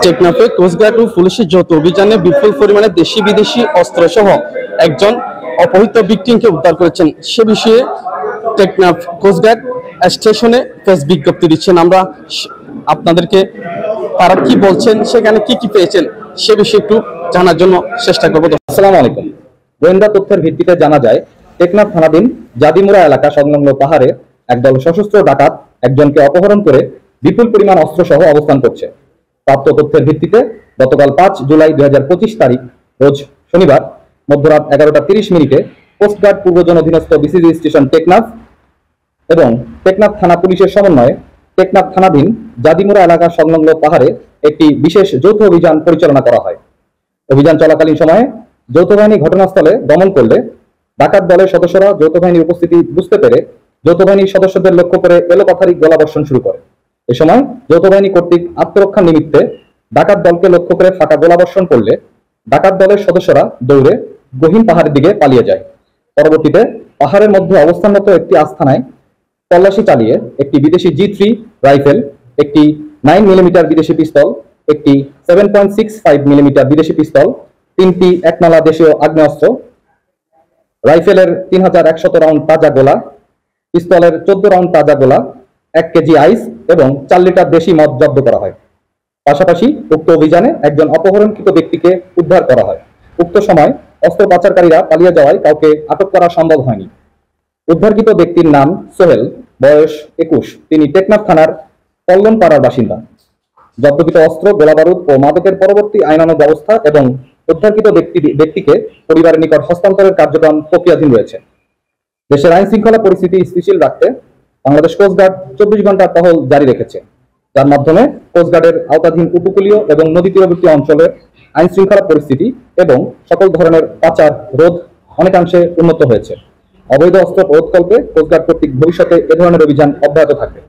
টেকনাফে coast guard ও পুলিশের যৌথ অভিযানে বিপুল পরিমাণে দেশি বিদেশি অস্ত্র সহ একজন অপহৃত ভিকটিমকে উদ্ধার করেছেন। সে বিষয়ে টেকনাফ কোস্টগার্ড স্টেশনে প্রেস বিজ্ঞপ্তি দিচ্ছেন। আমরা আপনাদেরকে তারা কি বলছেন, সেখানে কি কি পেয়েছেন সে বিষয়ে একটু জানার জন্য চেষ্টা করবো। আসসালামু আলাইকুম। গোয়েন্দা তথ্যের ভিত্তিতে জানা যায়, টেকনাফ থানাধীন জাদিমুরা এলাকা সংলগ্ন পাহাড়ে একদল সশস্ত্র ডাকাত একজনকে অপহরণ করে বিপুল পরিমাণ অস্ত্র সহ অবস্থান করছে। প্রাপ্ত তথ্যের ভিত্তিতে গতকাল 5 জুলাই 2025 তারিখ রোজ শনিবার মধ্যরাত 11:30 কোস্টগার্ড পূর্বজন অধীনস্থ বিসিজি স্টেশন টেকনাফ এবং টেকনাফ থানা পুলিশের সমন্বয়ে টেকনাফ থানাধীন জাদিমুরা এলাকা সংলগ্ন পাহাড়ে একটি বিশেষ যৌথ অভিযান পরিচালনা করা হয়। অভিযান চলাকালীন সময়ে যৌথ বাহিনী ঘটনাস্থলে দমন করলে ডাকাত দলের সদস্যরা যৌথ বাহিনীর উপস্থিতি বুঝতে পেরে যৌথ বাহিনীর সদস্যদের লক্ষ্য করে এলোপাথারি গোলাবর্ষণ শুরু করে। এ সময় যৌথ বাহিনী কর্তৃক আত্মরক্ষার নিমিত্তে ডাকাত দলকে লক্ষ্য করে ফাঁকা গোলাবর্ষণ করলে ডাকাত দলের সদস্যরা দৌড়ে গহীন পাহাড়ের দিকে পালিয়ে যায়। পরবর্তীতে পাহাড়ের মধ্যে অবস্থানরত একটি আস্তানায় তল্লাশি চালিয়ে একটি বিদেশি G3 রাইফেল, একটি 9mm বিদেশি পিস্তল, একটি 7.65 মিলিমিটার বিদেশি পিস্তল, 3টি একনালা দেশীয় আগ্নেয়াস্ত্র, রাইফেলের 3100 রাউন্ড তাজা গোলা, পিস্তলের 14 রাউন্ড তাজা গোলা, 1 কেজি আইস এবং 4 লিটার দেশি মদ জব্দ করা হয়। পাশাপাশি উক্ত অভিযানে একজন অপহরণকৃত ব্যক্তিকে উদ্ধার করা হয়। উক্ত সময় অস্ত্র পাচারকারীরা পালিয়ে যাওয়ায় কাউকে আটক করা সম্ভব হয়নি। উদ্ধারকৃত ব্যক্তির নাম সোহেল, বয়স 21। তিনি টেকনাফ থানার পল্লন পাড়ার বাসিন্দা। জব্দকৃত অস্ত্র, গোলাবারুদ ও মাদকের পরবর্তী আইনানুগ ব্যবস্থা এবং উদ্ধারকৃত ব্যক্তিকে পরিবারের নিকট হস্তান্তরের কার্যক্রম প্রক্রিয়াধীন রয়েছে। দেশের আইন শৃঙ্খলা পরিস্থিতি স্থিতিশীল রাখতে বাংলাদেশ কোস্টগার্ড 24 ঘন্টা টহল জারি রেখেছে, যার মাধ্যমে কোস্টগার্ডের আওতাধীন উপকূলীয় এবং নদী তীরবর্তী অঞ্চলের আইন শৃঙ্খলা পরিস্থিতি এবং সকল ধরনের পাচার রোধ অনেকাংশে উন্নত হয়েছে। অবৈধ অস্ত্র রোধকল্পে কোস্টগার্ড কর্তৃক ভবিষ্যতে এ ধরনের অভিযান অব্যাহত থাকবে।